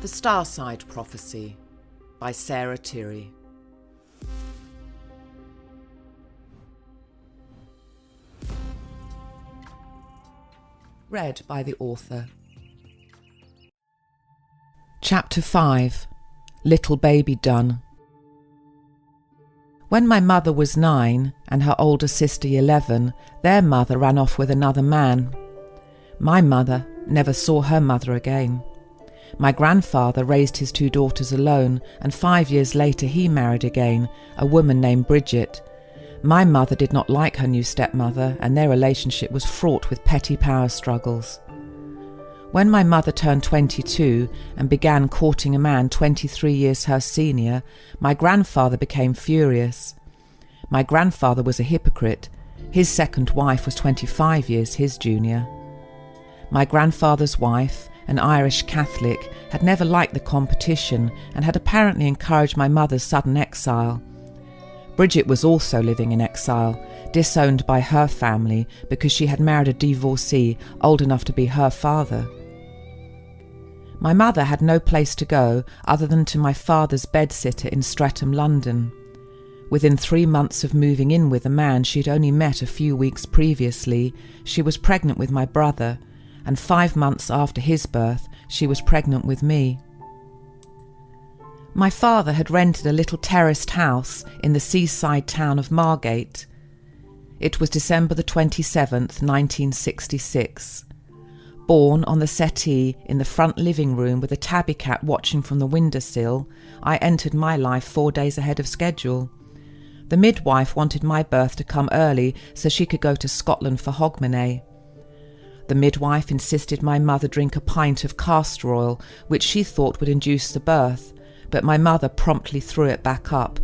The Starside Prophecy by Tirri. Read by the author. Chapter 5. Little Baby Done. When my mother was 9 and her older sister 11, their mother ran off with another man. My mother never saw her mother again. My grandfather raised his 2 daughters alone, and 5 years later he married again, a woman named Bridget. My mother did not like her new stepmother, and their relationship was fraught with petty power struggles. When my mother turned 22 and began courting a man 23 years her senior, my grandfather became furious. My grandfather was a hypocrite. His second wife was 25 years his junior. My grandfather's wife, an Irish Catholic, had never liked the competition and had apparently encouraged my mother's sudden exile. Bridget was also living in exile, disowned by her family because she had married a divorcee old enough to be her father. My mother had no place to go other than to my father's bedsitter in Streatham, London. Within 3 months of moving in with a man she'd only met a few weeks previously, she was pregnant with my brother, and 5 months after his birth, she was pregnant with me. My father had rented a little terraced house in the seaside town of Margate. It was December the 27th, 1966. Born on the settee in the front living room with a tabby cat watching from the windowsill, I entered my life 4 days ahead of schedule. The midwife wanted my birth to come early so she could go to Scotland for Hogmanay. The midwife insisted my mother drink a pint of castor oil, which she thought would induce the birth, but my mother promptly threw it back up.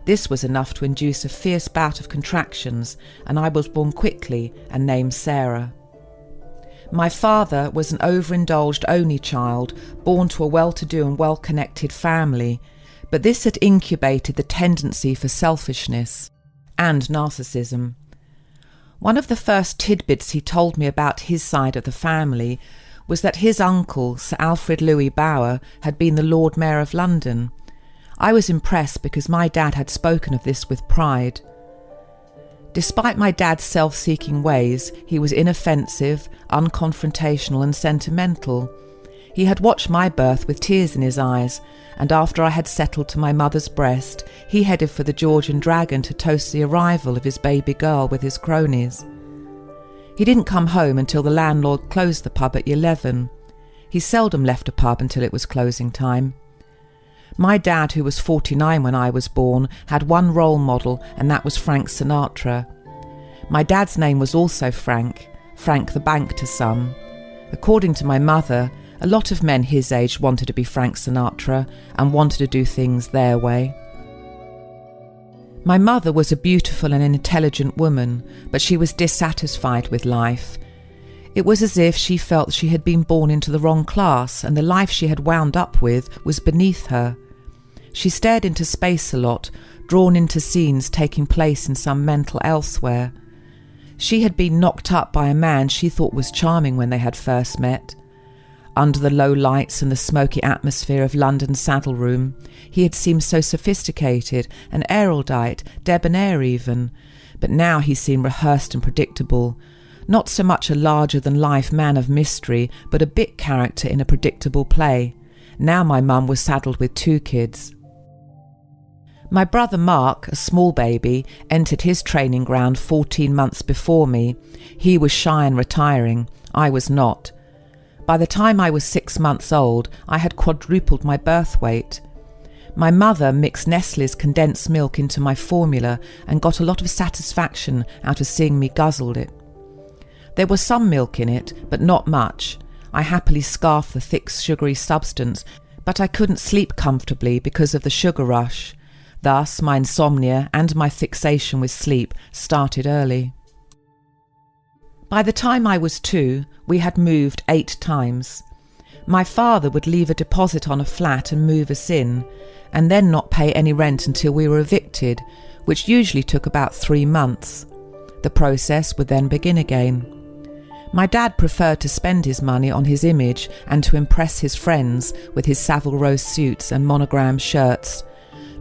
This was enough to induce a fierce bout of contractions, and I was born quickly and named Sarah. My father was an overindulged only child, born to a well-to-do and well-connected family, but this had incubated the tendency for selfishness and narcissism. One of the first tidbits he told me about his side of the family was that his uncle, Sir Alfred Louis Bower, had been the Lord Mayor of London. I was impressed because my dad had spoken of this with pride. Despite my dad's self-seeking ways, he was inoffensive, unconfrontational and sentimental. He had watched my birth with tears in his eyes, and after I had settled to my mother's breast, he headed for the George and Dragon to toast the arrival of his baby girl with his cronies. He didn't come home until the landlord closed the pub at 11. He seldom left a pub until it was closing time. My dad, who was 49 when I was born, had one role model, and that was Frank Sinatra. My dad's name was also Frank the Bank to some. According to my mother, a lot of men his age wanted to be Frank Sinatra and wanted to do things their way. My mother was a beautiful and intelligent woman, but she was dissatisfied with life. It was as if she felt she had been born into the wrong class and the life she had wound up with was beneath her. She stared into space a lot, drawn into scenes taking place in some mental elsewhere. She had been knocked up by a man she thought was charming when they had first met. Under the low lights and the smoky atmosphere of London's saddle room, he had seemed so sophisticated and erudite, debonair even, but now he seemed rehearsed and predictable, not so much a larger-than-life man of mystery, but a bit character in a predictable play. Now my mum was saddled with 2 kids. My brother Mark, a small baby, entered his training ground 14 months before me. He was shy and retiring. I was not. By the time I was 6 months old, I had quadrupled my birth weight. My mother mixed Nestle's condensed milk into my formula and got a lot of satisfaction out of seeing me guzzle it. There was some milk in it, but not much. I happily scarfed the thick sugary substance, but I couldn't sleep comfortably because of the sugar rush. Thus, my insomnia and my fixation with sleep started early. By the time I was 2, we had moved 8 times. My father would leave a deposit on a flat and move us in, and then not pay any rent until we were evicted, which usually took about 3 months. The process would then begin again. My dad preferred to spend his money on his image and to impress his friends with his Savile Row suits and monogram shirts.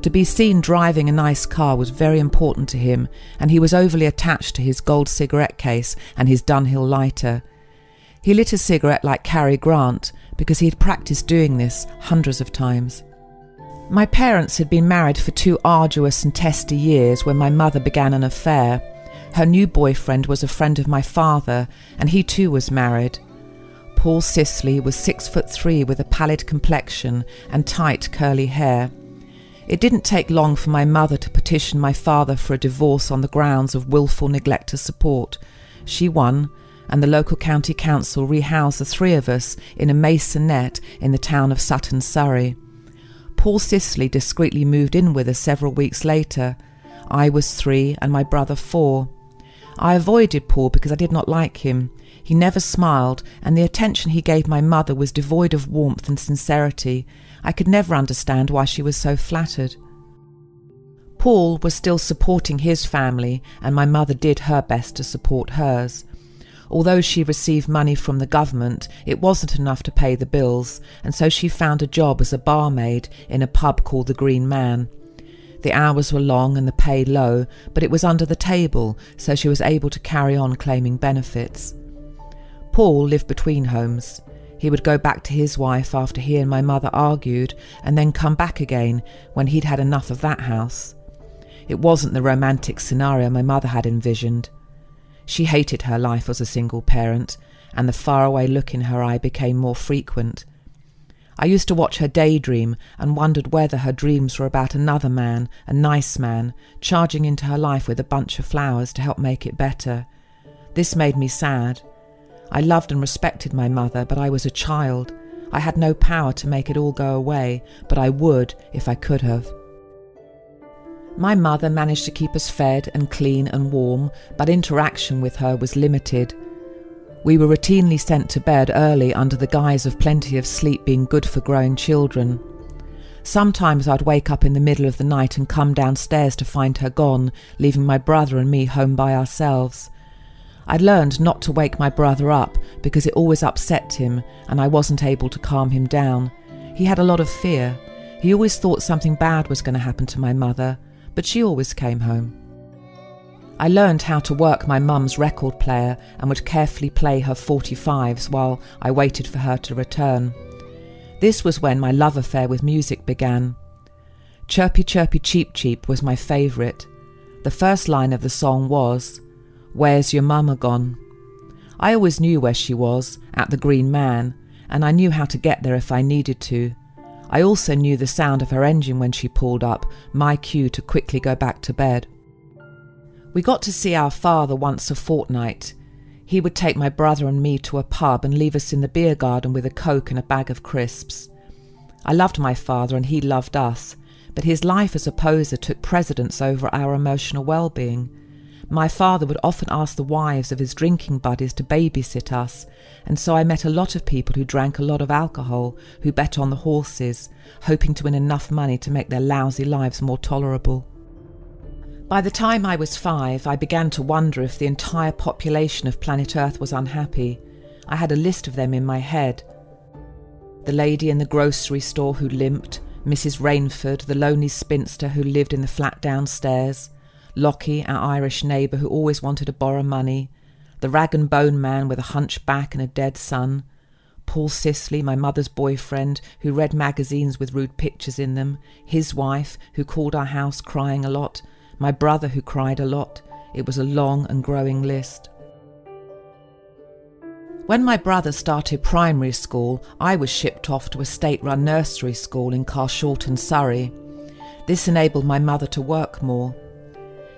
To be seen driving a nice car was very important to him, and he was overly attached to his gold cigarette case and his Dunhill lighter. He lit a cigarette like Cary Grant because he had practiced doing this hundreds of times. My parents had been married for 2 arduous and testy years when my mother began an affair. Her new boyfriend was a friend of my father, and he too was married. Paul Sisley was 6'3" with a pallid complexion and tight curly hair. It didn't take long for my mother to petition my father for a divorce on the grounds of wilful neglect to support. She won, and the local county council rehoused the 3 of us in a masonette in the town of Sutton, Surrey. Paul Sisley discreetly moved in with us several weeks later. I was 3 and my brother 4. I avoided Paul because I did not like him. He never smiled, and the attention he gave my mother was devoid of warmth and sincerity. I could never understand why she was so flattered. Paul was still supporting his family, and my mother did her best to support hers. Although she received money from the government, it wasn't enough to pay the bills, and so she found a job as a barmaid in a pub called the Green Man. The hours were long and the pay low, but it was under the table, so she was able to carry on claiming benefits. Paul lived between homes. He would go back to his wife after he and my mother argued, and then come back again when he'd had enough of that house. It wasn't the romantic scenario my mother had envisioned. She hated her life as a single parent, and the faraway look in her eye became more frequent. I used to watch her daydream and wondered whether her dreams were about another man, a nice man, charging into her life with a bunch of flowers to help make it better. This made me sad. I loved and respected my mother, but I was a child. I had no power to make it all go away, but I would if I could have. My mother managed to keep us fed and clean and warm, but interaction with her was limited. We were routinely sent to bed early under the guise of plenty of sleep being good for growing children. Sometimes I'd wake up in the middle of the night and come downstairs to find her gone, leaving my brother and me home by ourselves. I'd learned not to wake my brother up because it always upset him, and I wasn't able to calm him down. He had a lot of fear. He always thought something bad was going to happen to my mother, but she always came home. I learned how to work my mum's record player and would carefully play her 45s while I waited for her to return. This was when my love affair with music began. Chirpy Chirpy Cheep Cheep was my favourite. The first line of the song was, "Where's your mama gone?" I always knew where she was, at the Green Man, and I knew how to get there if I needed to. I also knew the sound of her engine when she pulled up, my cue to quickly go back to bed. We got to see our father once a fortnight. He would take my brother and me to a pub and leave us in the beer garden with a Coke and a bag of crisps. I loved my father and he loved us, but his life as a poser took precedence over our emotional well-being. My father would often ask the wives of his drinking buddies to babysit us, and so I met a lot of people who drank a lot of alcohol, who bet on the horses, hoping to win enough money to make their lousy lives more tolerable. By the time I was 5, I began to wonder if the entire population of planet Earth was unhappy. I had a list of them in my head. The lady in the grocery store who limped, Mrs. Rainford, the lonely spinster who lived in the flat downstairs, Lockie, our Irish neighbour who always wanted to borrow money, the rag and bone man with a hunchback and a dead son, Paul Sisley, my mother's boyfriend, who read magazines with rude pictures in them, his wife, who called our house crying a lot, my brother who cried a lot. It was a long and growing list. When my brother started primary school, I was shipped off to a state-run nursery school in Carshalton, Surrey. This enabled my mother to work more.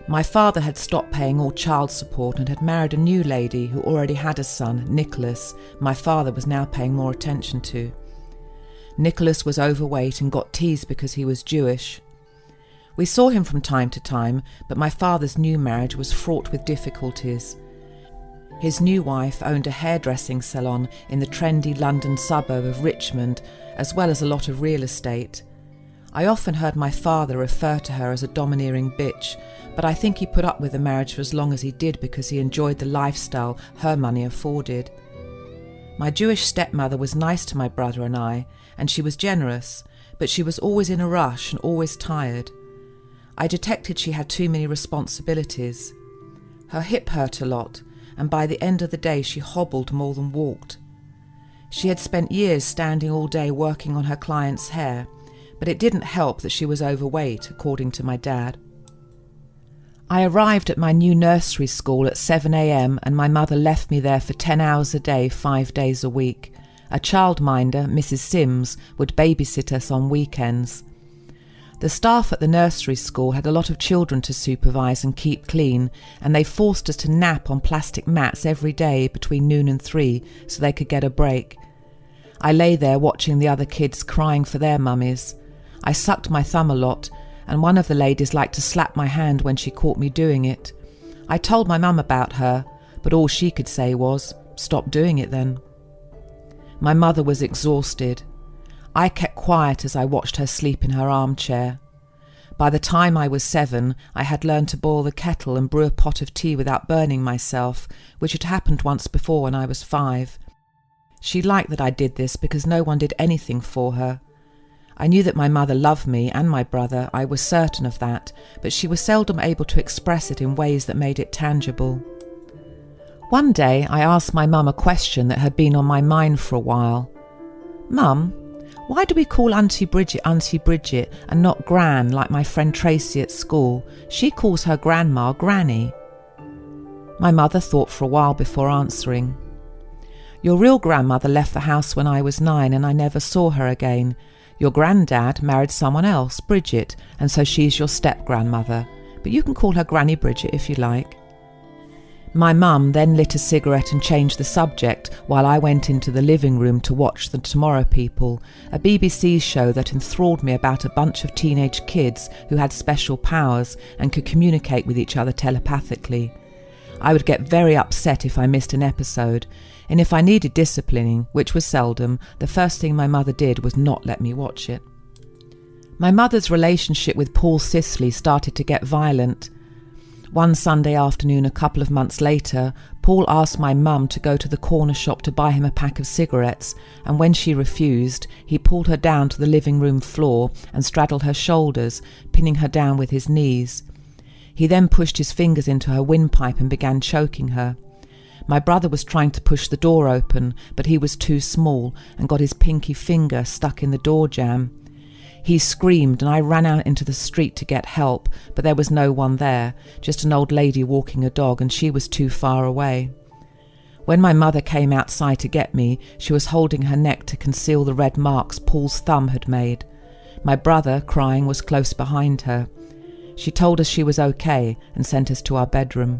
My father had stopped paying all child support and had married a new lady who already had a son, Nicholas, my father was now paying more attention to. Nicholas was overweight and got teased because he was Jewish. We saw him from time to time, but my father's new marriage was fraught with difficulties. His new wife owned a hairdressing salon in the trendy London suburb of Richmond, as well as a lot of real estate. I often heard my father refer to her as a domineering bitch, but I think he put up with the marriage for as long as he did because he enjoyed the lifestyle her money afforded. My Jewish stepmother was nice to my brother and I, and she was generous, but she was always in a rush and always tired. I detected she had too many responsibilities. Her hip hurt a lot, and by the end of the day she hobbled more than walked. She had spent years standing all day working on her clients' hair, but it didn't help that she was overweight, according to my dad. I arrived at my new nursery school at 7 a.m. and my mother left me there for 10 hours a day, 5 days a week. A childminder, Mrs. Sims, would babysit us on weekends. The staff at the nursery school had a lot of children to supervise and keep clean, and they forced us to nap on plastic mats every day between noon and 3 so they could get a break. I lay there watching the other kids crying for their mummies. I sucked my thumb a lot, and one of the ladies liked to slap my hand when she caught me doing it. I told my mum about her, but all she could say was, "Stop doing it then." My mother was exhausted. I kept quiet as I watched her sleep in her armchair. By the time I was 7, I had learned to boil the kettle and brew a pot of tea without burning myself, which had happened once before when I was 5. She liked that I did this because no one did anything for her. I knew that my mother loved me and my brother, I was certain of that, but she was seldom able to express it in ways that made it tangible. One day I asked my mum a question that had been on my mind for a while. "Mum, why do we call Auntie Bridget and not Gran like my friend Tracy at school? She calls her grandma Granny." My mother thought for a while before answering. "Your real grandmother left the house when I was 9 and I never saw her again. Your granddad married someone else, Bridget, and so she's your step-grandmother, but you can call her Granny Bridget if you like." My mum then lit a cigarette and changed the subject while I went into the living room to watch The Tomorrow People, a BBC show that enthralled me about a bunch of teenage kids who had special powers and could communicate with each other telepathically. I would get very upset if I missed an episode, and if I needed disciplining, which was seldom, the first thing my mother did was not let me watch it. My mother's relationship with Paul Sisley started to get violent. One Sunday afternoon a couple of months later, Paul asked my mum to go to the corner shop to buy him a pack of cigarettes, and when she refused, he pulled her down to the living room floor and straddled her shoulders, pinning her down with his knees. He then pushed his fingers into her windpipe and began choking her. My brother was trying to push the door open, but he was too small and got his pinky finger stuck in the door jamb. He screamed and I ran out into the street to get help, but there was no one there, just an old lady walking a dog, and she was too far away. When my mother came outside to get me, she was holding her neck to conceal the red marks Paul's thumb had made. My brother, crying, was close behind her. She told us she was okay and sent us to our bedroom.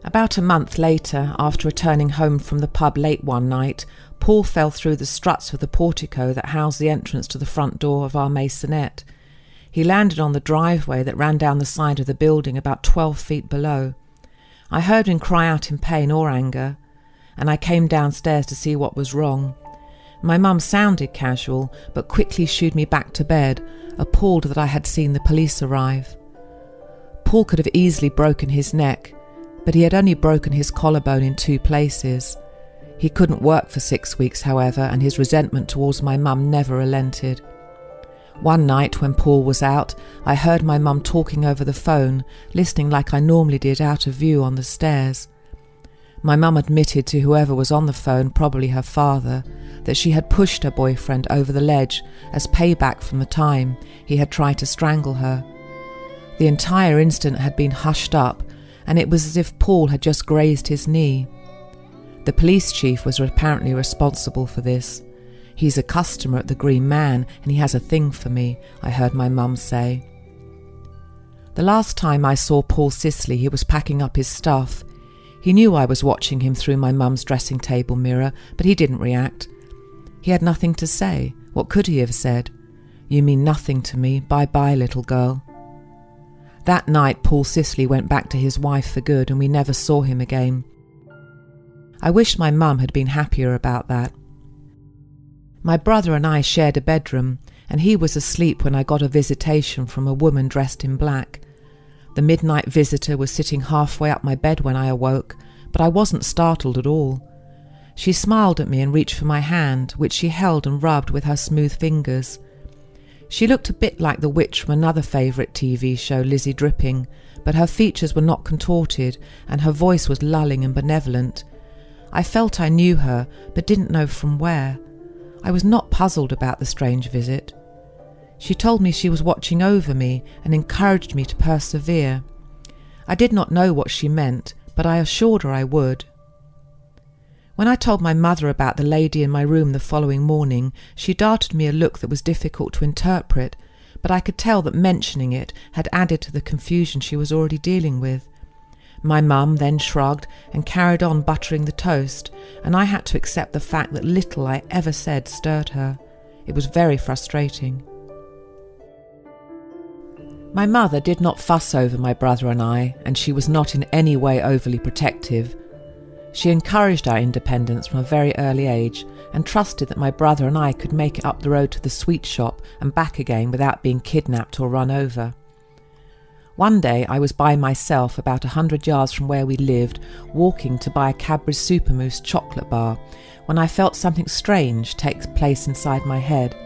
About a month later, after returning home from the pub late one night, Paul fell through the struts of the portico that housed the entrance to the front door of our maisonette. He landed on the driveway that ran down the side of the building about 12 feet below. I heard him cry out in pain or anger, and I came downstairs to see what was wrong. My mum sounded casual, but quickly shooed me back to bed, appalled that I had seen the police arrive. Paul could have easily broken his neck, but he had only broken his collarbone in 2 places. He couldn't work for 6 weeks, however, and his resentment towards my mum never relented. One night when Paul was out, I heard my mum talking over the phone, listening like I normally did out of view on the stairs. My mum admitted to whoever was on the phone, probably her father, that she had pushed her boyfriend over the ledge as payback from the time he had tried to strangle her. The entire incident had been hushed up, and it was as if Paul had just grazed his knee. The police chief was apparently responsible for this. "He's a customer at the Green Man and he has a thing for me," I heard my mum say. The last time I saw Paul Sisley, he was packing up his stuff. He knew I was watching him through my mum's dressing table mirror, but he didn't react. He had nothing to say. What could he have said? "You mean nothing to me. Bye-bye, little girl." That night Paul Sisley went back to his wife for good and we never saw him again. I wish my mum had been happier about that. My brother and I shared a bedroom, and he was asleep when I got a visitation from a woman dressed in black. The midnight visitor was sitting halfway up my bed when I awoke, but I wasn't startled at all. She smiled at me and reached for my hand, which she held and rubbed with her smooth fingers. She looked a bit like the witch from another favourite TV show, Lizzie Dripping, but her features were not contorted, and her voice was lulling and benevolent. I felt I knew her, but didn't know from where. I was not puzzled about the strange visit. She told me she was watching over me and encouraged me to persevere. I did not know what she meant, but I assured her I would. When I told my mother about the lady in my room the following morning, she darted me a look that was difficult to interpret, but I could tell that mentioning it had added to the confusion she was already dealing with. My mum then shrugged and carried on buttering the toast, and I had to accept the fact that little I ever said stirred her. It was very frustrating. My mother did not fuss over my brother and I, and she was not in any way overly protective. She encouraged our independence from a very early age and trusted that my brother and I could make it up the road to the sweet shop and back again without being kidnapped or run over. One day I was by myself about 100 yards from where we lived, walking to buy a Cadbury's Supermousse chocolate bar, when I felt something strange take place inside my head.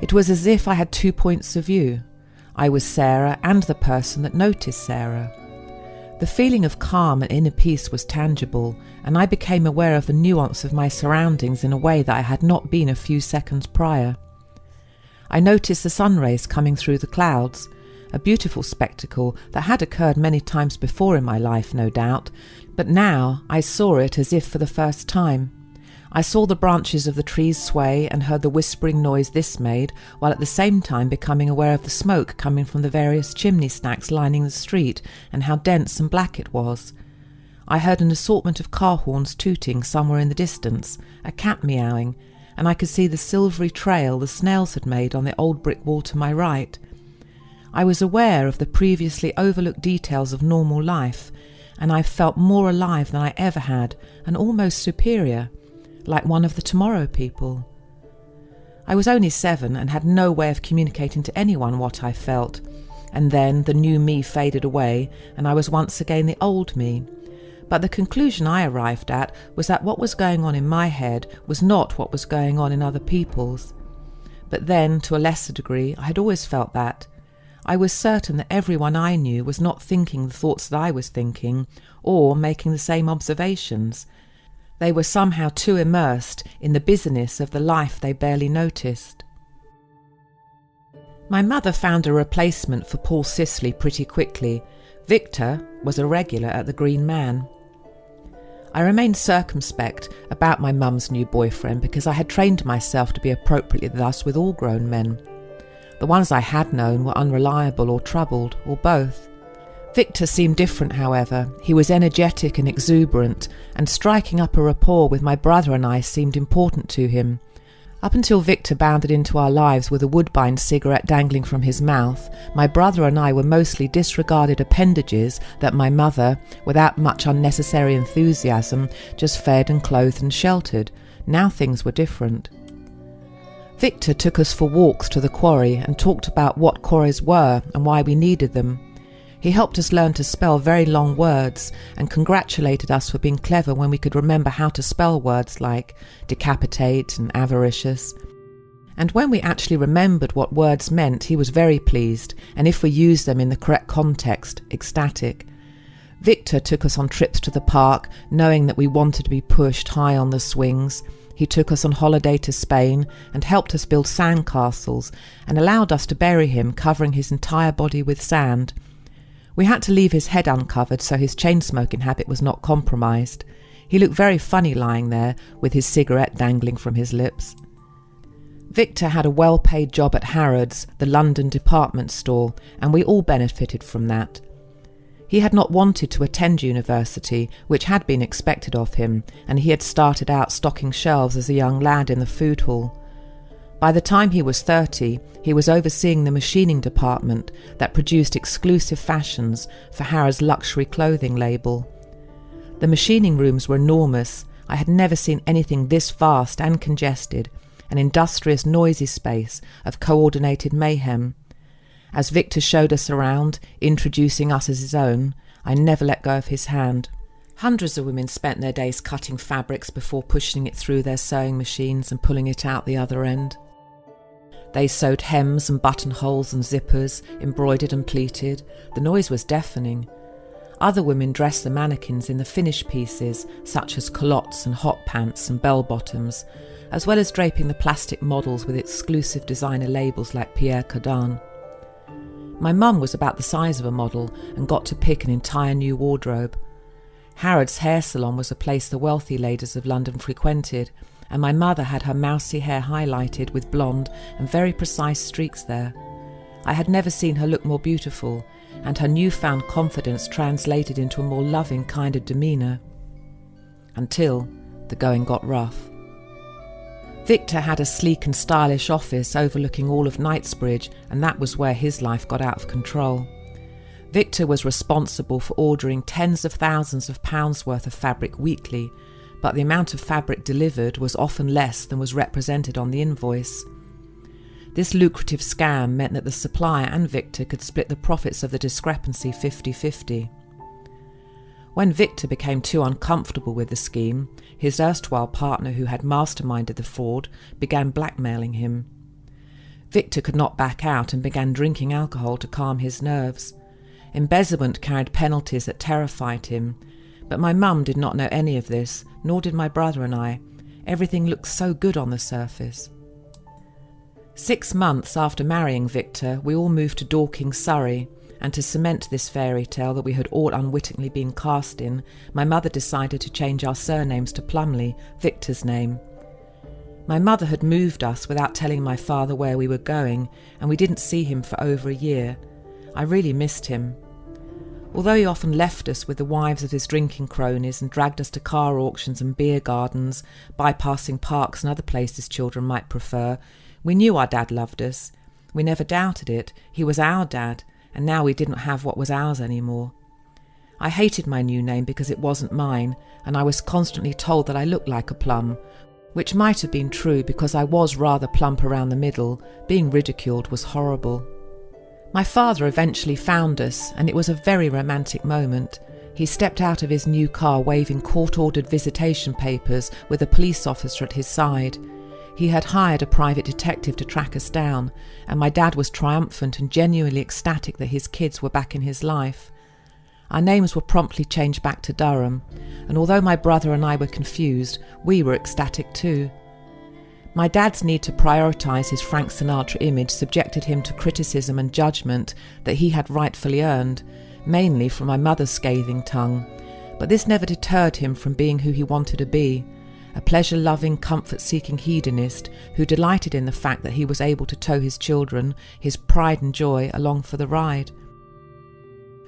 It was as if I had 2 points of view. I was Sarah and the person that noticed Sarah. The feeling of calm and inner peace was tangible, and I became aware of the nuance of my surroundings in a way that I had not been a few seconds prior. I noticed the sun rays coming through the clouds, a beautiful spectacle that had occurred many times before in my life, no doubt, but now I saw it as if for the first time. I saw the branches of the trees sway and heard the whispering noise this made, while at the same time becoming aware of the smoke coming from the various chimney stacks lining the street and how dense and black it was. I heard an assortment of car horns tooting somewhere in the distance, a cat meowing, and I could see the silvery trail the snails had made on the old brick wall to my right. I was aware of the previously overlooked details of normal life, and I felt more alive than I ever had, and almost superior, like one of the Tomorrow people. I was only 7 and had no way of communicating to anyone what I felt, and then the new me faded away and I was once again the old me. But the conclusion I arrived at was that what was going on in my head was not what was going on in other people's. But then, to a lesser degree, I had always felt that. I was certain that everyone I knew was not thinking the thoughts that I was thinking, or making the same observations. They were somehow too immersed in the busyness of the life they barely noticed. My mother found a replacement for Paul Sisley pretty quickly. Victor was a regular at the Green Man. I remained circumspect about my mum's new boyfriend because I had trained myself to be appropriately thus with all grown men. The ones I had known were unreliable or troubled, or both. Victor seemed different, however. He was energetic and exuberant, and striking up a rapport with my brother and I seemed important to him. Up until Victor bounded into our lives with a Woodbine cigarette dangling from his mouth, my brother and I were mostly disregarded appendages that my mother, without much unnecessary enthusiasm, just fed and clothed and sheltered. Now things were different. Victor took us for walks to the quarry and talked about what quarries were and why we needed them. He helped us learn to spell very long words and congratulated us for being clever when we could remember how to spell words like decapitate and avaricious. And when we actually remembered what words meant, he was very pleased, and if we used them in the correct context, ecstatic. Victor took us on trips to the park, knowing that we wanted to be pushed high on the swings. He took us on holiday to Spain and helped us build sandcastles and allowed us to bury him, covering his entire body with sand. We had to leave his head uncovered so his chain-smoking habit was not compromised. He looked very funny lying there with his cigarette dangling from his lips. Victor had a well-paid job at Harrods, the London department store, and we all benefited from that. He had not wanted to attend university, which had been expected of him, and he had started out stocking shelves as a young lad in the food hall. By the time he was 30, he was overseeing the machining department that produced exclusive fashions for Harrods' luxury clothing label. The machining rooms were enormous. I had never seen anything this vast and congested, an industrious, noisy space of coordinated mayhem. As Victor showed us around, introducing us as his own, I never let go of his hand. Hundreds of women spent their days cutting fabrics before pushing it through their sewing machines and pulling it out the other end. They sewed hems and buttonholes and zippers, embroidered and pleated. The noise was deafening. Other women dressed the mannequins in the finished pieces, such as culottes and hot pants and bell-bottoms, as well as draping the plastic models with exclusive designer labels like Pierre Cardin. My mum was about the size of a model and got to pick an entire new wardrobe. Harrod's hair salon was a place the wealthy ladies of London frequented, and my mother had her mousy hair highlighted with blonde and very precise streaks there. I had never seen her look more beautiful, and her newfound confidence translated into a more loving kind of demeanour. Until the going got rough. Victor had a sleek and stylish office overlooking all of Knightsbridge, and that was where his life got out of control. Victor was responsible for ordering tens of thousands of pounds worth of fabric weekly, but the amount of fabric delivered was often less than was represented on the invoice. This lucrative scam meant that the supplier and Victor could split the profits of the discrepancy 50-50. When Victor became too uncomfortable with the scheme, his erstwhile partner who had masterminded the fraud began blackmailing him. Victor could not back out and began drinking alcohol to calm his nerves. Embezzlement carried penalties that terrified him, but my mum did not know any of this, nor did my brother and I. Everything looked so good on the surface. 6 months after marrying Victor, we all moved to Dorking, Surrey, and to cement this fairy tale that we had all unwittingly been cast in, my mother decided to change our surnames to Plumley, Victor's name. My mother had moved us without telling my father where we were going, and we didn't see him for over a year. I really missed him. Although he often left us with the wives of his drinking cronies and dragged us to car auctions and beer gardens, bypassing parks and other places children might prefer, we knew our dad loved us. We never doubted it. He was our dad, and now we didn't have what was ours anymore. I hated my new name because it wasn't mine, and I was constantly told that I looked like a plum, which might have been true because I was rather plump around the middle. Being ridiculed was horrible. My father eventually found us, and it was a very romantic moment. He stepped out of his new car waving court-ordered visitation papers with a police officer at his side. He had hired a private detective to track us down, and my dad was triumphant and genuinely ecstatic that his kids were back in his life. Our names were promptly changed back to Durham, and although my brother and I were confused, we were ecstatic too. My dad's need to prioritise his Frank Sinatra image subjected him to criticism and judgment that he had rightfully earned, mainly from my mother's scathing tongue, but this never deterred him from being who he wanted to be, a pleasure-loving, comfort-seeking hedonist who delighted in the fact that he was able to tow his children, his pride and joy, along for the ride.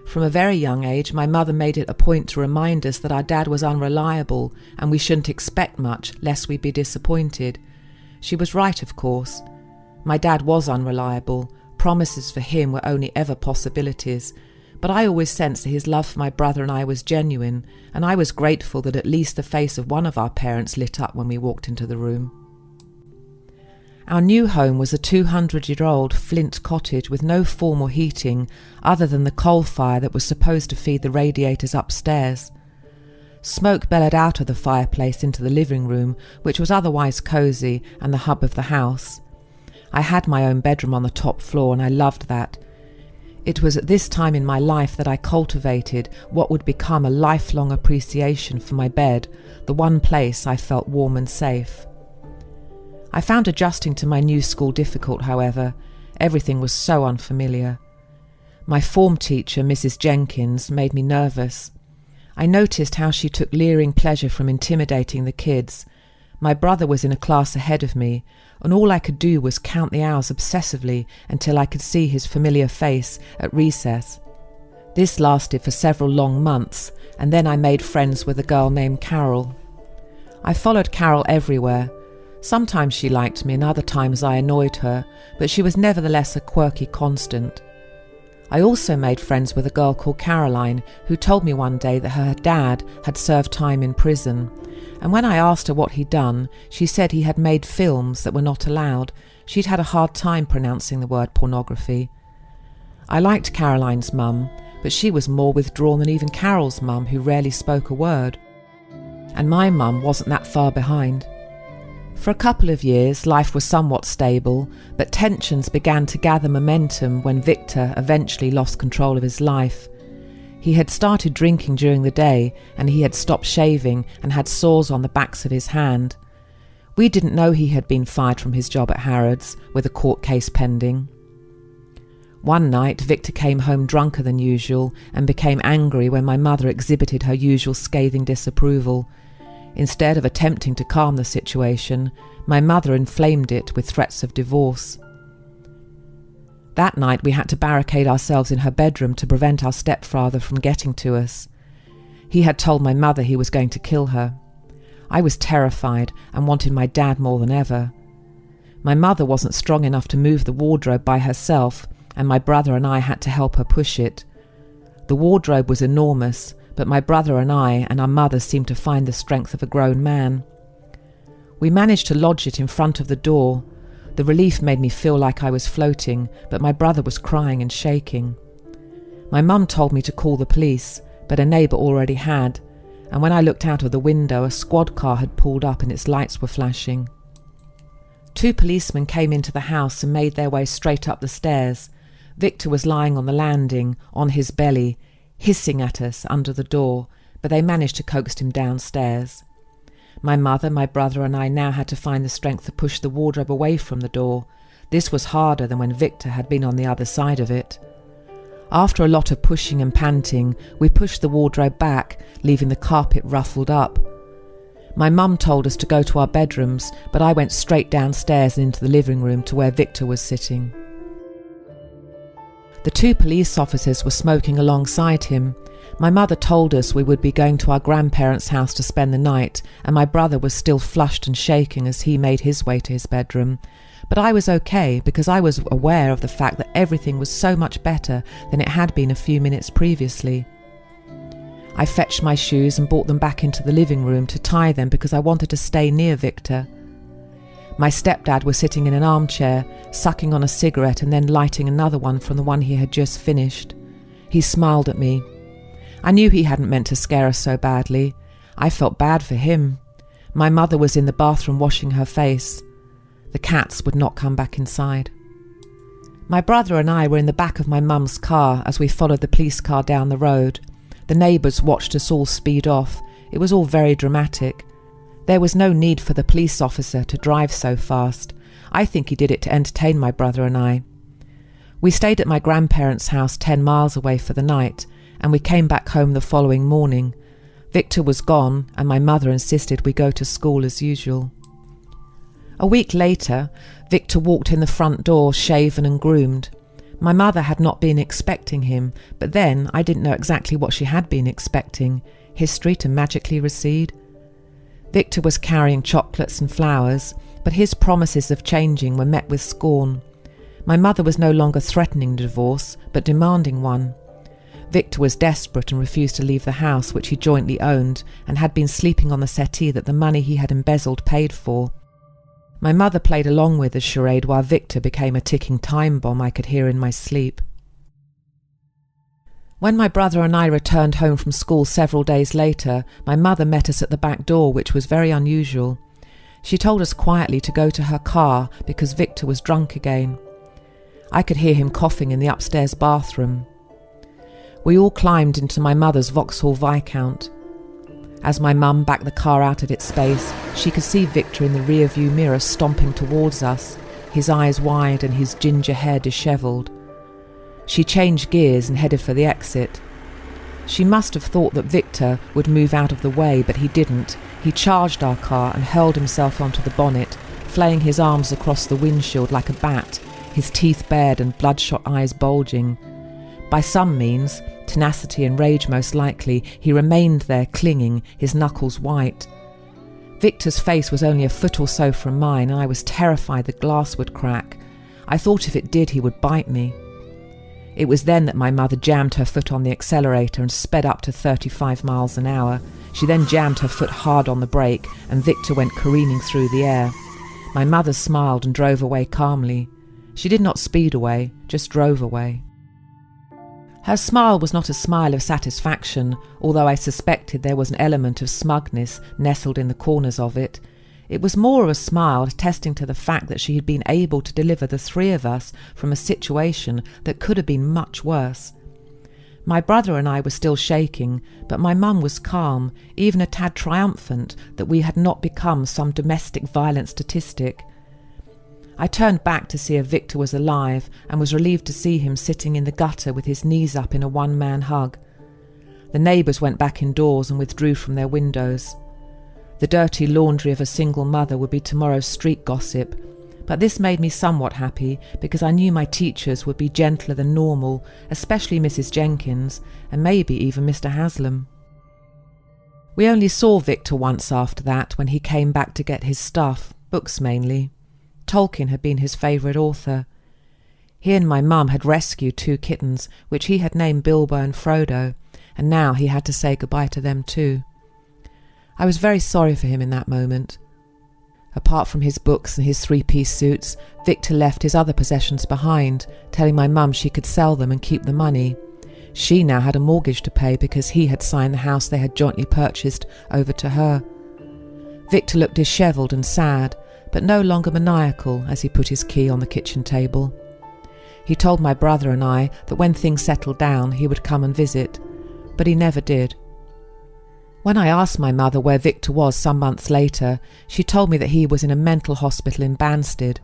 From a very young age, my mother made it a point to remind us that our dad was unreliable and we shouldn't expect much lest we be disappointed. She was right, of course. My dad was unreliable. Promises for him were only ever possibilities, but I always sensed that his love for my brother and I was genuine, and I was grateful that at least the face of one of our parents lit up when we walked into the room. Our new home was a 200-year-old flint cottage with no formal heating other than the coal fire that was supposed to feed the radiators upstairs. Smoke bellowed out of the fireplace into the living room, which was otherwise cosy and the hub of the house. I had my own bedroom on the top floor, and I loved that. It was at this time in my life that I cultivated what would become a lifelong appreciation for my bed, the one place I felt warm and safe. I found adjusting to my new school difficult, however. Everything was so unfamiliar. My form teacher, Mrs. Jenkins, made me nervous. I noticed how she took leering pleasure from intimidating the kids. My brother was in a class ahead of me, and all I could do was count the hours obsessively until I could see his familiar face at recess. This lasted for several long months, and then I made friends with a girl named Carol. I followed Carol everywhere. Sometimes she liked me and other times I annoyed her, but she was nevertheless a quirky constant. I also made friends with a girl called Caroline, who told me one day that her dad had served time in prison, and when I asked her what he'd done, she said he had made films that were not allowed. She'd had a hard time pronouncing the word pornography. I liked Caroline's mum, but she was more withdrawn than even Carol's mum, who rarely spoke a word. And my mum wasn't that far behind. For a couple of years, life was somewhat stable, but tensions began to gather momentum when Victor eventually lost control of his life. He had started drinking during the day, and he had stopped shaving and had sores on the backs of his hand. We didn't know he had been fired from his job at Harrods, with a court case pending. One night, Victor came home drunker than usual and became angry when my mother exhibited her usual scathing disapproval. Instead of attempting to calm the situation, my mother inflamed it with threats of divorce. That night we had to barricade ourselves in her bedroom to prevent our stepfather from getting to us. He had told my mother he was going to kill her. I was terrified and wanted my dad more than ever. My mother wasn't strong enough to move the wardrobe by herself, and my brother and I had to help her push it. The wardrobe was enormous, but my brother and I and our mother seemed to find the strength of a grown man. We managed to lodge it in front of the door. The relief made me feel like I was floating, but my brother was crying and shaking. My mum told me to call the police, but a neighbour already had, and when I looked out of the window, a squad car had pulled up and its lights were flashing. 2 policemen came into the house and made their way straight up the stairs. Victor was lying on the landing, on his belly, hissing at us under the door, but they managed to coax him downstairs. My mother, my brother and I now had to find the strength to push the wardrobe away from the door. This was harder than when Victor had been on the other side of it. After a lot of pushing and panting, we pushed the wardrobe back, leaving the carpet ruffled up. My mum told us to go to our bedrooms, but I went straight downstairs and into the living room to where Victor was sitting. The 2 police officers were smoking alongside him. My mother told us we would be going to our grandparents' house to spend the night, and my brother was still flushed and shaking as he made his way to his bedroom. But I was okay, because I was aware of the fact that everything was so much better than it had been a few minutes previously. I fetched my shoes and brought them back into the living room to tie them because I wanted to stay near Victor. My stepdad was sitting in an armchair, sucking on a cigarette and then lighting another one from the one he had just finished. He smiled at me. I knew he hadn't meant to scare us so badly. I felt bad for him. My mother was in the bathroom washing her face. The cats would not come back inside. My brother and I were in the back of my mum's car as we followed the police car down the road. The neighbours watched us all speed off. It was all very dramatic. There was no need for the police officer to drive so fast. I think he did it to entertain my brother and I. We stayed at my grandparents' house 10 miles away for the night, and we came back home the following morning. Victor was gone, and my mother insisted we go to school as usual. A week later, Victor walked in the front door, shaven and groomed. My mother had not been expecting him, but then I didn't know exactly what she had been expecting. History to magically recede? Victor was carrying chocolates and flowers, but his promises of changing were met with scorn. My mother was no longer threatening divorce, but demanding one. Victor was desperate and refused to leave the house which he jointly owned and had been sleeping on the settee that the money he had embezzled paid for. My mother played along with the charade while Victor became a ticking time bomb I could hear in my sleep. When my brother and I returned home from school several days later, my mother met us at the back door, which was very unusual. She told us quietly to go to her car because Victor was drunk again. I could hear him coughing in the upstairs bathroom. We all climbed into my mother's Vauxhall Viscount. As my mum backed the car out of its space, she could see Victor in the rear-view mirror stomping towards us, his eyes wide and his ginger hair dishevelled. She changed gears and headed for the exit. She must have thought that Victor would move out of the way, but he didn't. He charged our car and hurled himself onto the bonnet, flaying his arms across the windshield like a bat, his teeth bared and bloodshot eyes bulging. By some means, tenacity and rage most likely, he remained there clinging, his knuckles white. Victor's face was only a foot or so from mine, and I was terrified the glass would crack. I thought if it did, he would bite me. It was then that my mother jammed her foot on the accelerator and sped up to 35 miles an hour. She then jammed her foot hard on the brake and Victor went careening through the air. My mother smiled and drove away calmly. She did not speed away, just drove away. Her smile was not a smile of satisfaction, although I suspected there was an element of smugness nestled in the corners of it. It was more of a smile attesting to the fact that she had been able to deliver the three of us from a situation that could have been much worse. My brother and I were still shaking, but my mum was calm, even a tad triumphant that we had not become some domestic violence statistic. I turned back to see if Victor was alive and was relieved to see him sitting in the gutter with his knees up in a one-man hug. The neighbours went back indoors and withdrew from their windows. The dirty laundry of a single mother would be tomorrow's street gossip, but this made me somewhat happy because I knew my teachers would be gentler than normal, especially Mrs. Jenkins and maybe even Mr. Haslam. We only saw Victor once after that when he came back to get his stuff, books mainly. Tolkien had been his favourite author. He and my mum had rescued 2 kittens, which he had named Bilbo and Frodo, and now he had to say goodbye to them too. I was very sorry for him in that moment. Apart from his books and his 3-piece suits, Victor left his other possessions behind, telling my mum she could sell them and keep the money. She now had a mortgage to pay because he had signed the house they had jointly purchased over to her. Victor looked dishevelled and sad, but no longer maniacal as he put his key on the kitchen table. He told my brother and I that when things settled down he would come and visit, but he never did. When I asked my mother where Victor was some months later, she told me that he was in a mental hospital in Banstead.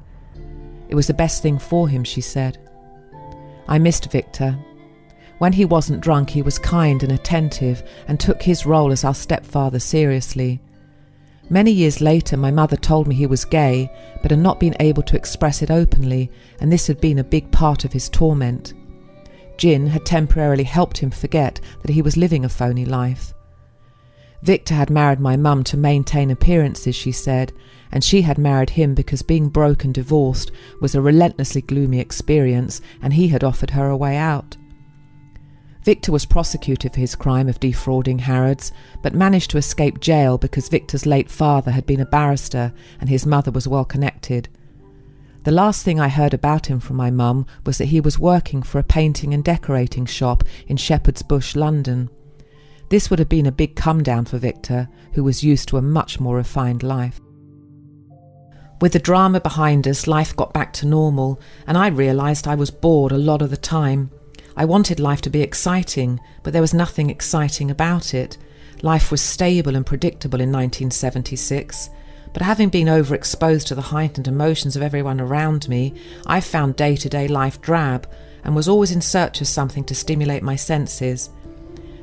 It was the best thing for him, she said. I missed Victor. When he wasn't drunk, he was kind and attentive and took his role as our stepfather seriously. Many years later, my mother told me he was gay, but had not been able to express it openly, and this had been a big part of his torment. Gin had temporarily helped him forget that he was living a phony life. Victor had married my mum to maintain appearances, she said, and she had married him because being broke and divorced was a relentlessly gloomy experience, and he had offered her a way out. Victor was prosecuted for his crime of defrauding Harrods, but managed to escape jail because Victor's late father had been a barrister and his mother was well connected. The last thing I heard about him from my mum was that he was working for a painting and decorating shop in Shepherd's Bush, London. This would have been a big come-down for Victor, who was used to a much more refined life. With the drama behind us, life got back to normal, and I realised I was bored a lot of the time. I wanted life to be exciting, but there was nothing exciting about it. Life was stable and predictable in 1976, but having been overexposed to the heightened emotions of everyone around me, I found day-to-day life drab and was always in search of something to stimulate my senses.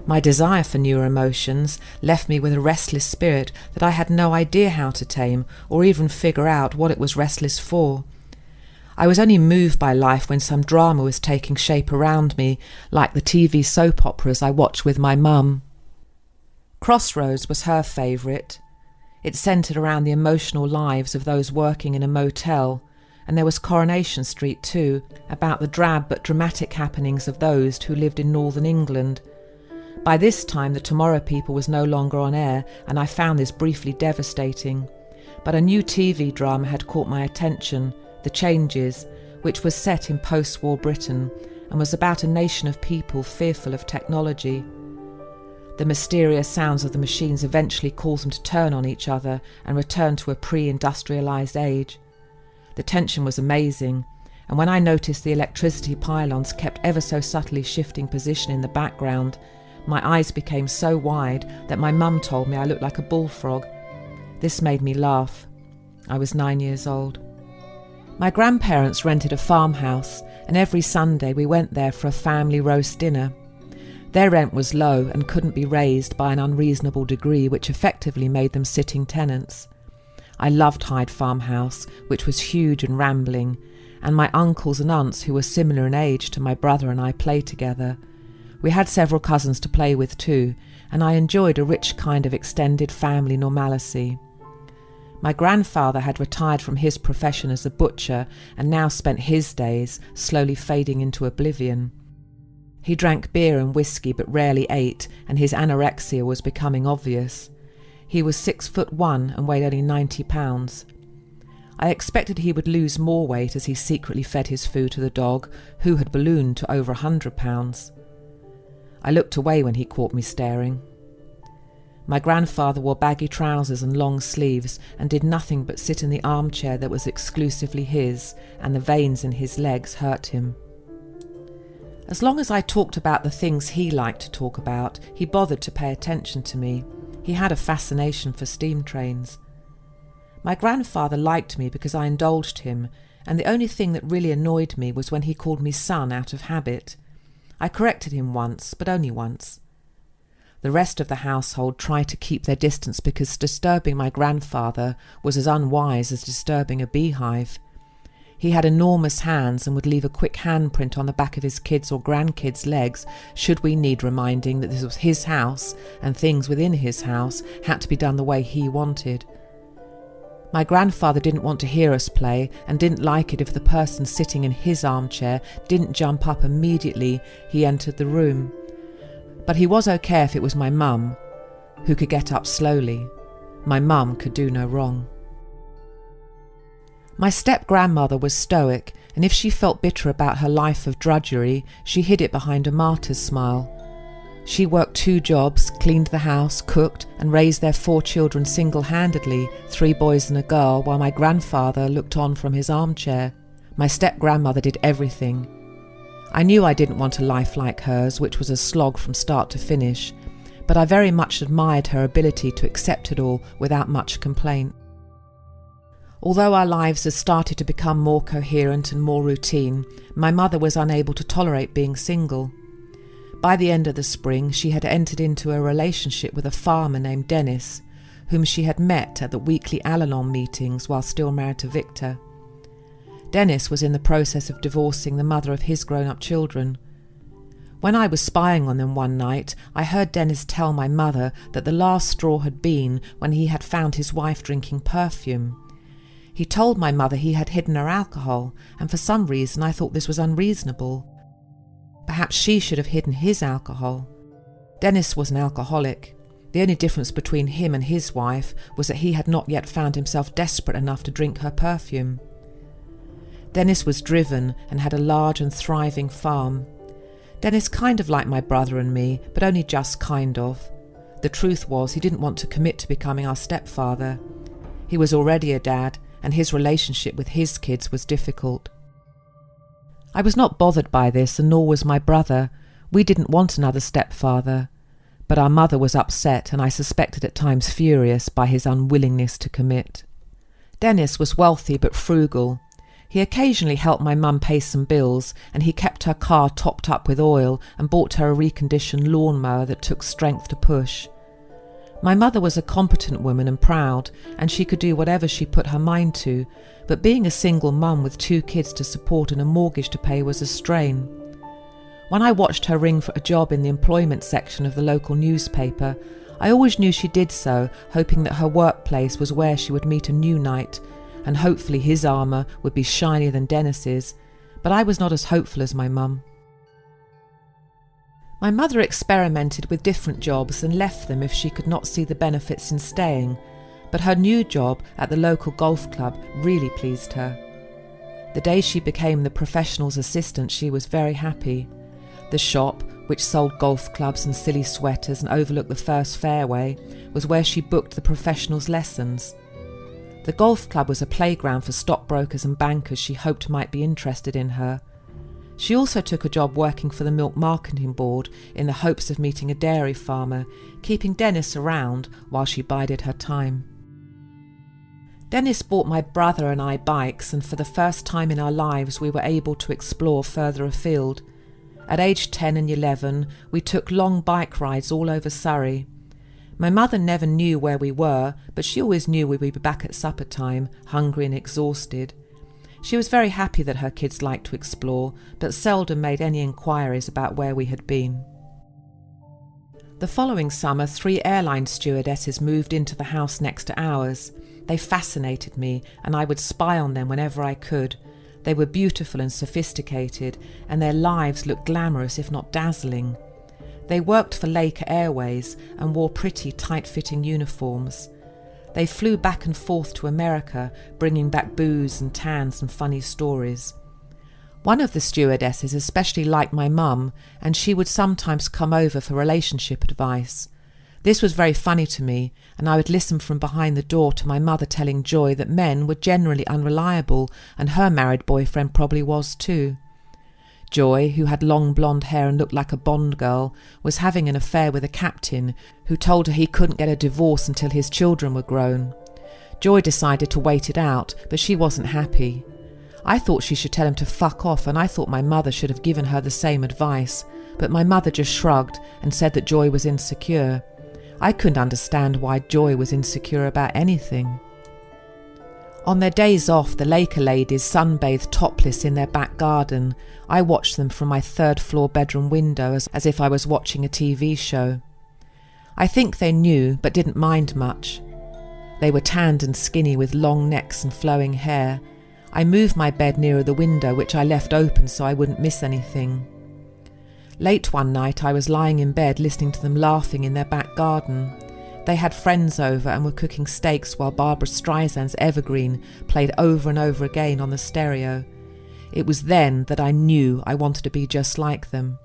My desire for newer emotions left me with a restless spirit that I had no idea how to tame or even figure out what it was restless for. I was only moved by life when some drama was taking shape around me, like the TV soap operas I watched with my mum. Crossroads was her favourite. It centred around the emotional lives of those working in a motel, and there was Coronation Street too, about the drab but dramatic happenings of those who lived in northern England. By this time the Tomorrow People was no longer on air, and I found this briefly devastating. But a new TV drama had caught my attention, The Changes, which was set in post-war Britain and was about a nation of people fearful of technology. The mysterious sounds of the machines eventually caused them to turn on each other and return to a pre-industrialised age. The tension was amazing, and when I noticed the electricity pylons kept ever so subtly shifting position in the background, my eyes became so wide that my mum told me I looked like a bullfrog. This made me laugh. I was 9 years old. My grandparents rented a farmhouse, and every Sunday we went there for a family roast dinner. Their rent was low and couldn't be raised by an unreasonable degree, which effectively made them sitting tenants. I loved Hyde Farmhouse, which was huge and rambling, and my uncles and aunts, who were similar in age to my brother and I, played together. We had several cousins to play with too, and I enjoyed a rich kind of extended family normalcy. My grandfather had retired from his profession as a butcher and now spent his days slowly fading into oblivion. He drank beer and whiskey but rarely ate, and his anorexia was becoming obvious. He was 6'1" and weighed only 90 pounds. I expected he would lose more weight as he secretly fed his food to the dog, who had ballooned to over 100 pounds. I looked away when he caught me staring. My grandfather wore baggy trousers and long sleeves and did nothing but sit in the armchair that was exclusively his, and the veins in his legs hurt him. As long as I talked about the things he liked to talk about, he bothered to pay attention to me. He had a fascination for steam trains. My grandfather liked me because I indulged him, and the only thing that really annoyed me was when he called me son out of habit. I corrected him once, but only once. The rest of the household tried to keep their distance because disturbing my grandfather was as unwise as disturbing a beehive. He had enormous hands and would leave a quick handprint on the back of his kids' or grandkids' legs should we need reminding that this was his house and things within his house had to be done the way he wanted. My grandfather didn't want to hear us play and didn't like it if the person sitting in his armchair didn't jump up immediately he entered the room. But he was okay if it was my mum, who could get up slowly. My mum could do no wrong. My step-grandmother was stoic, and if she felt bitter about her life of drudgery, she hid it behind a martyr's smile. She worked 2 jobs, cleaned the house, cooked, and raised their 4 children single-handedly, 3 boys and a girl, while my grandfather looked on from his armchair. My step-grandmother did everything. I knew I didn't want a life like hers, which was a slog from start to finish, but I very much admired her ability to accept it all without much complaint. Although our lives had started to become more coherent and more routine, my mother was unable to tolerate being single. By the end of the spring, she had entered into a relationship with a farmer named Dennis, whom she had met at the weekly Al-Anon meetings while still married to Victor. Dennis was in the process of divorcing the mother of his grown-up children. When I was spying on them one night, I heard Dennis tell my mother that the last straw had been when he had found his wife drinking perfume. He told my mother he had hidden her alcohol, and for some reason I thought this was unreasonable. Perhaps she should have hidden his alcohol. Dennis was an alcoholic. The only difference between him and his wife was that he had not yet found himself desperate enough to drink her perfume. Dennis was driven and had a large and thriving farm. Dennis kind of liked my brother and me, but only just kind of. The truth was he didn't want to commit to becoming our stepfather. He was already a dad, and his relationship with his kids was difficult. I was not bothered by this, and nor was my brother. We didn't want another stepfather. But our mother was upset, and I suspected at times furious by his unwillingness to commit. Dennis was wealthy but frugal. He occasionally helped my mum pay some bills, and he kept her car topped up with oil and bought her a reconditioned lawnmower that took strength to push. My mother was a competent woman and proud, and she could do whatever she put her mind to, but being a single mum with 2 kids to support and a mortgage to pay was a strain. When I watched her ring for a job in the employment section of the local newspaper, I always knew she did so, hoping that her workplace was where she would meet a new knight, and hopefully his armour would be shinier than Dennis's, but I was not as hopeful as my mum. My mother experimented with different jobs and left them if she could not see the benefits in staying, but her new job at the local golf club really pleased her. The day she became the professional's assistant, she was very happy. The shop, which sold golf clubs and silly sweaters and overlooked the first fairway, was where she booked the professional's lessons. The golf club was a playground for stockbrokers and bankers she hoped might be interested in her. She also took a job working for the Milk Marketing Board in the hopes of meeting a dairy farmer, keeping Dennis around while she bided her time. Dennis bought my brother and I bikes, and for the first time in our lives we were able to explore further afield. At age 10 and 11, we took long bike rides all over Surrey. My mother never knew where we were, but she always knew we would be back at supper time, hungry and exhausted. She was very happy that her kids liked to explore, but seldom made any inquiries about where we had been. The following summer, 3 airline stewardesses moved into the house next to ours. They fascinated me, and I would spy on them whenever I could. They were beautiful and sophisticated, and their lives looked glamorous if not dazzling. They worked for Laker Airways and wore pretty tight-fitting uniforms. They flew back and forth to America, bringing back booze and tans and funny stories. One of the stewardesses especially liked my mum, and she would sometimes come over for relationship advice. This was very funny to me, and I would listen from behind the door to my mother telling Joy that men were generally unreliable, and her married boyfriend probably was too. Joy, who had long blonde hair and looked like a Bond girl, was having an affair with a captain who told her he couldn't get a divorce until his children were grown. Joy decided to wait it out, but she wasn't happy. I thought she should tell him to fuck off, and I thought my mother should have given her the same advice, but my mother just shrugged and said that Joy was insecure. I couldn't understand why Joy was insecure about anything. On their days off, the Laker ladies sunbathed topless in their back garden. I watched them from my third-floor bedroom window as if I was watching a TV show. I think they knew, but didn't mind much. They were tanned and skinny with long necks and flowing hair. I moved my bed nearer the window, which I left open so I wouldn't miss anything. Late one night I was lying in bed listening to them laughing in their back garden. They had friends over and were cooking steaks while Barbra Streisand's Evergreen played over and over again on the stereo. It was then that I knew I wanted to be just like them.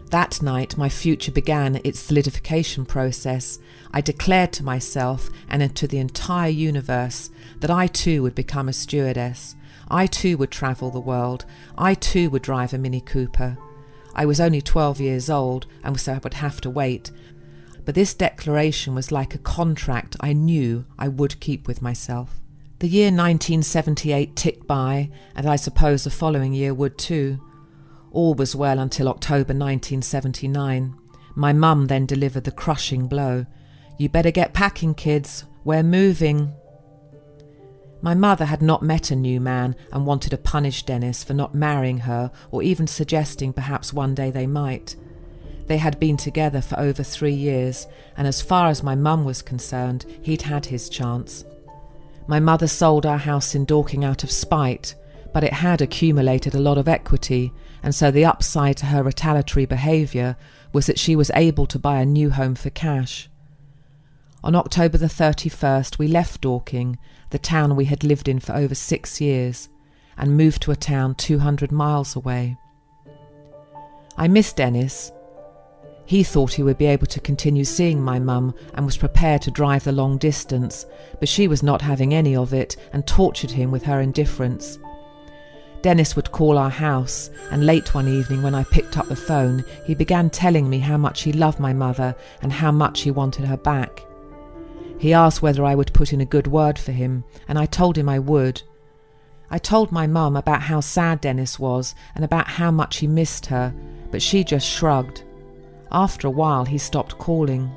That night my future began its solidification process. I declared to myself and to the entire universe that I too would become a stewardess. I too would travel the world. I too would drive a Mini Cooper. I was only 12 years old, and so I would have to wait. But this declaration was like a contract I knew I would keep with myself. The year 1978 ticked by, and I suppose the following year would too. All was well until October 1979. My mum then delivered the crushing blow. "You better get packing, kids. We're moving." My mother had not met a new man and wanted to punish Dennis for not marrying her or even suggesting perhaps one day they might. They had been together for over 3 years, and as far as my mum was concerned, he'd had his chance. My mother sold our house in Dorking out of spite, but it had accumulated a lot of equity, and so the upside to her retaliatory behaviour was that she was able to buy a new home for cash. On October the 31st we left Dorking, the town we had lived in for over 6 years, and moved to a town 200 miles away. I missed Dennis. He thought he would be able to continue seeing my mum and was prepared to drive the long distance, but she was not having any of it and tortured him with her indifference. Dennis would call our house, and late one evening when I picked up the phone, he began telling me how much he loved my mother and how much he wanted her back. He asked whether I would put in a good word for him, and I told him I would. I told my mum about how sad Dennis was and about how much he missed her, but she just shrugged. After a while he stopped calling.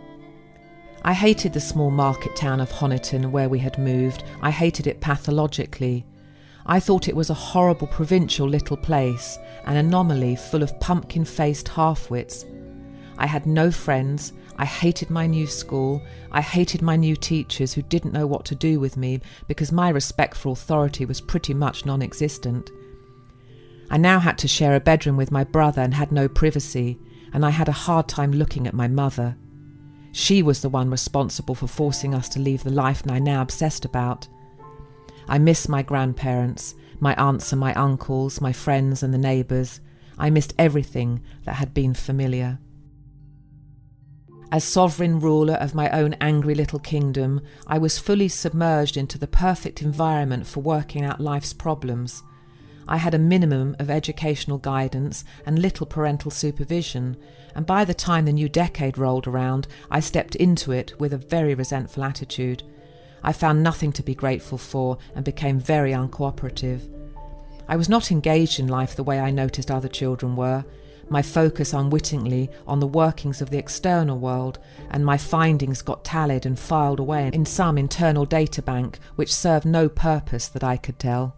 I hated the small market town of Honiton where we had moved. I hated it pathologically. I thought it was a horrible provincial little place, an anomaly full of pumpkin-faced half-wits. I had no friends. I hated my new school. I hated my new teachers who didn't know what to do with me because my respect for authority was pretty much non-existent. I now had to share a bedroom with my brother and had no privacy, and I had a hard time looking at my mother. She was the one responsible for forcing us to leave the life I now obsessed about. I missed my grandparents, my aunts and my uncles, my friends and the neighbours. I missed everything that had been familiar. As sovereign ruler of my own angry little kingdom, I was fully submerged into the perfect environment for working out life's problems. I had a minimum of educational guidance and little parental supervision, and by the time the new decade rolled around, I stepped into it with a very resentful attitude. I found nothing to be grateful for and became very uncooperative. I was not engaged in life the way I noticed other children were. My focus unwittingly on the workings of the external world, and my findings got tallied and filed away in some internal databank which served no purpose that I could tell.